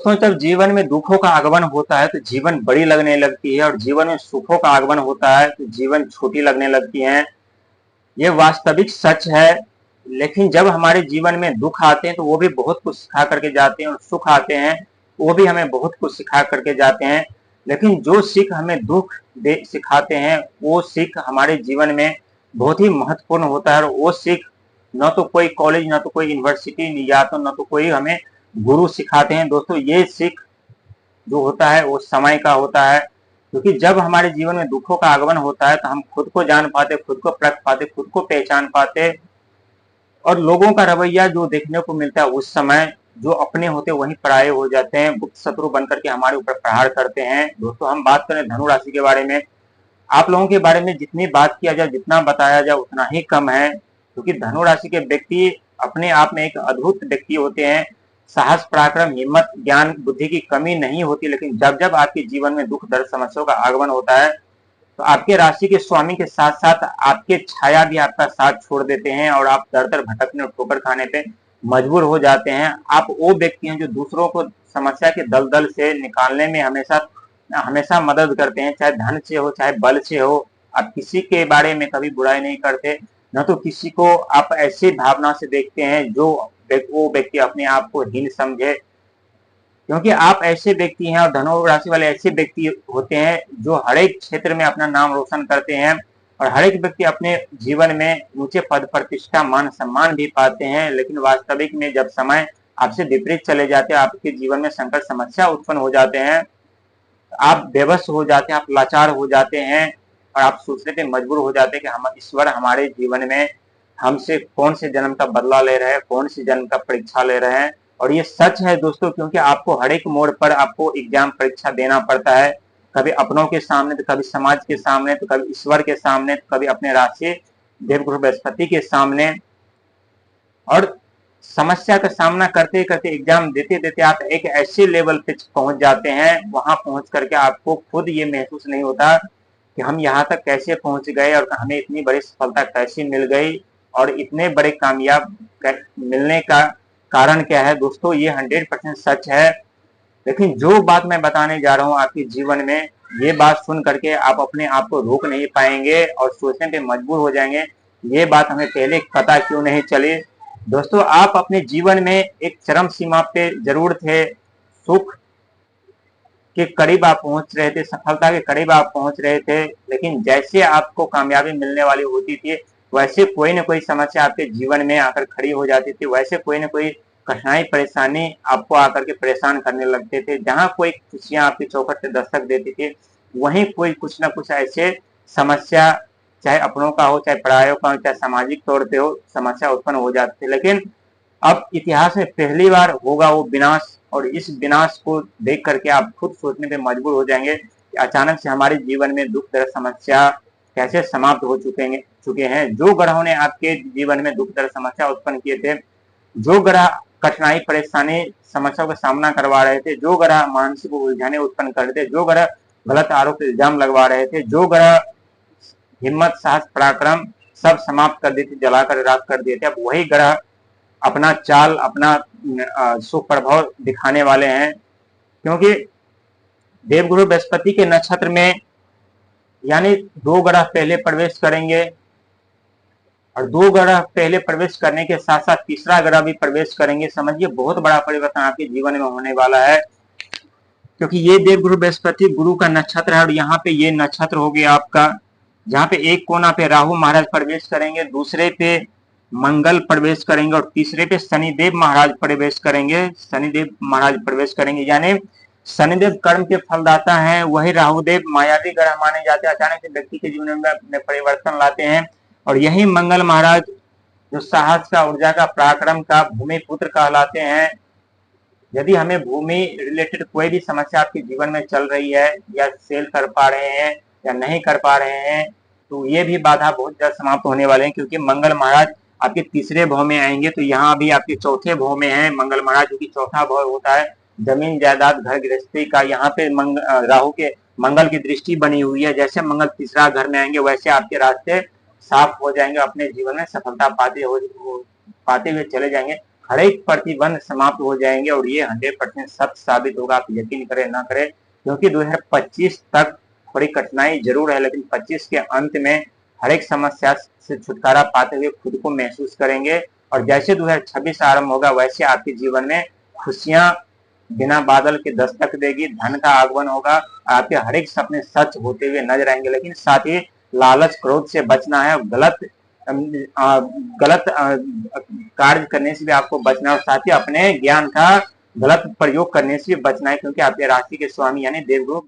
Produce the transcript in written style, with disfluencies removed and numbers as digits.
दोस्तों, जब जीवन में दुखों का आगमन होता है तो जीवन बड़ी लगने लगती है, और जीवन में सुखों का आगमन होता है तो जीवन छोटी लगने लगती है। ये वास्तविक सच है। लेकिन जब हमारे जीवन में दुख आते हैं तो वो भी बहुत कुछ सिखा करके जाते हैं, और सुख आते हैं वो भी हमें बहुत कुछ सिखा करके जाते हैं। लेकिन जो सीख हमें दुख सिखाते हैं वो सीख हमारे जीवन में बहुत ही महत्वपूर्ण होता है। और वो सीख न तो कोई कॉलेज, न तो कोई यूनिवर्सिटी, या तो न तो कोई हमें गुरु सिखाते हैं। दोस्तों, ये सीख जो होता है वो समय का होता है। क्योंकि जब हमारे जीवन में दुखों का आगमन होता है तो हम खुद को जान पाते, खुद को परख पाते, खुद को पहचान पाते। और लोगों का रवैया जो देखने को मिलता है उस समय, जो अपने होते वही पराये हो जाते हैं, गुप्त शत्रु बनकर के हमारे ऊपर प्रहार करते हैं। दोस्तों, हम बात करें धनु राशि के बारे में, आप लोगों के बारे में जितनी बात किया जाए, जितना बताया जाए उतना ही कम है। क्योंकि धनु राशि के व्यक्ति अपने आप में एक अद्भुत व्यक्ति होते हैं। साहस, पराक्रम, हिम्मत, ज्ञान, बुद्धि की कमी नहीं होती। लेकिन जब जब आपके जीवन में दुख, दर्द, समस्याओं का आगमन होता है तो आपके राशि के स्वामी के साथ साथ आपके छाया भी आपका साथ छोड़ देते हैं, और आप दर दर भटकने और ठोकर खाने पे मजबूर हो जाते हैं। आप वो व्यक्ति हैं जो दूसरों को समस्या के दलदल से निकालने में हमेशा हमेशा मदद करते हैं, चाहे धन से हो, चाहे बल से हो। आप किसी के बारे में कभी बुराई नहीं करते, न तो किसी को आप ऐसी भावना से देखते हैं जो वो व्यक्ति अपने आप को हीन समझे। क्योंकि आप ऐसे व्यक्ति हैं, और धनु राशि वाले ऐसे व्यक्ति होते हैं जो हर एक क्षेत्र में अपना नाम रोशन करते हैं, और हर एक व्यक्ति अपने जीवन में ऊंचे पद, प्रतिष्ठा, मान, सम्मान भी पाते हैं। लेकिन वास्तविक में जब समय आपसे विपरीत चले जाते हैं, आपके जीवन में संकट, समस्या उत्पन्न हो जाते हैं, आप बेबस हो जाते हैं, आप लाचार हो जाते हैं, और आप सोचने पे मजबूर हो जाते हैं कि हम ईश्वर हमारे जीवन में हमसे कौन से जन्म का बदला ले रहे हैं, कौन सी जन्म का परीक्षा ले रहे हैं। और ये सच है दोस्तों, क्योंकि आपको हर एक मोड़ पर आपको एग्जाम, परीक्षा देना पड़ता है। कभी अपनों के सामने, तो कभी समाज के सामने, तो कभी ईश्वर के सामने, तो कभी अपने राशि देवगुरु बृहस्पति के सामने। और समस्या का सामना करते करते, एग्जाम देते देते आप एक ऐसे लेवल पे पहुंच जाते हैं, वहां पहुंच करके आपको खुद ये महसूस नहीं होता कि हम यहाँ तक कैसे पहुंच गए, और हमें इतनी बड़ी सफलता कैसे मिल गई, और इतने बड़े कामयाब मिलने का कारण क्या है। दोस्तों, ये 100% सच है। लेकिन जो बात मैं बताने जा रहा हूँ आपके जीवन में, ये बात सुन करके आप अपने आप को रोक नहीं पाएंगे, और सोचने पे मजबूर हो जाएंगे, ये बात हमें पहले पता क्यों नहीं चली। दोस्तों, आप अपने जीवन में एक चरम सीमा पे जरूर थे, सुख के करीब आप पहुंच रहे थे, सफलता के करीब आप पहुंच रहे थे। लेकिन जैसे आपको कामयाबी मिलने वाली होती थी, वैसे कोई न कोई समस्या आपके जीवन में आकर खड़ी हो जाती थी, वैसे कोई न कोई कठिनाई, परेशानी आपको आकर के परेशान करने लगते थे। जहां कोई खुशियां आपकी चौखट पे दस्तक देती थी, वहीं कोई कुछ न कुछ ऐसे समस्या, चाहे अपनों का हो, चाहे परायों का हो, चाहे सामाजिक तौर पे हो, समस्या उत्पन्न हो जाती थी। लेकिन अब इतिहास में पहली बार होगा वो विनाश, और इस विनाश को देख करके आप खुद सोचने पे मजबूर हो जाएंगे कि अचानक से हमारे जीवन में दुख, दर्द, समस्या कैसे समाप्त हो चुके हैं। जो ग्रहों ने आपके जीवन में दुख, दर्द, समस्या उत्पन्न किए थे, जो ग्रह कठिनाई, परेशानी, समस्याओं का सामना करवा रहे थे, जो ग्रह मानसिक उलझने उत्पन्न कर रहे थे, जो ग्रह गलत आरोप, इल्जाम लगवा रहे थे, जो ग्रह हिम्मत, साहस, पराक्रम सब समाप्त कर देते, जलाकर राख कर दिए थे, अब वही ग्रह अपना चाल, अपना सुप्रभाव दिखाने वाले हैं। क्योंकि देवगुरु बृहस्पति के नक्षत्र में यानी दो ग्रह पहले प्रवेश करेंगे, और दो ग्रह पहले प्रवेश करने के साथ साथ तीसरा ग्रह भी प्रवेश करेंगे। समझिए, बहुत बड़ा परिवर्तन आपके जीवन में होने वाला है। क्योंकि ये देवगुरु बृहस्पति गुरु का नक्षत्र है, और यहाँ पे ये नक्षत्र हो गया आपका, जहाँ पे एक कोना पे राहु महाराज प्रवेश करेंगे, दूसरे पे मंगल प्रवेश करेंगे, और तीसरे पे शनिदेव महाराज प्रवेश करेंगे। शनिदेव महाराज प्रवेश करेंगे, यानी शनिदेव कर्म के फलदाता हैं, वही राहुदेव मायावी ग्रह माने जाते हैं, अचानक से व्यक्ति के जीवन में परिवर्तन लाते हैं। और यही मंगल महाराज जो साहस का, ऊर्जा का, पराक्रम का भूमि पुत्र कहलाते हैं। यदि हमें भूमि रिलेटेड कोई भी समस्या आपके जीवन में चल रही है, या सेल कर पा रहे हैं या नहीं कर पा रहे हैं, तो ये भी बाधा बहुत जल्द समाप्त होने वाले हैं। क्योंकि मंगल महाराज आपके तीसरे भाव में आएंगे, तो यहाँ भी आपके चौथे भाव में है मंगल महाराज, जो कि चौथा भाव होता है जमीन, जायदाद, घर गृहस्थी का। यहाँ पे राहु के, मंगल की दृष्टि बनी हुई है। जैसे मंगल तीसरा घर में आएंगे, वैसे आपके रास्ते साफ हो जाएंगे, अपने जीवन में सफलता पाते हुए चले जाएंगे। हर एक प्रतिबंध समाप्त हो जाएंगे और ये 100% सत्य साबित होगा। आप यकीन करें ना करें, क्योंकि 2025 तक थोड़ी कठिनाई जरूर है, लेकिन 25 के अंत में हर एक समस्या से छुटकारा पाते हुए खुद को महसूस करेंगे। और जैसे 2026 आरंभ होगा वैसे आपके जीवन में खुशियां बिना बादल के दस्तक देगी, धन का आगमन होगा, आपके हर एक सपने सच होते हुए नजर आएंगे। लेकिन साथ ही लालच क्रोध से बचना है, गलत कार्य करने से भी आपको बचना है, और साथ ही अपने ज्ञान का गलत प्रयोग करने से भी बचना है, क्योंकि आपके राशि के स्वामी यानी देवगुरु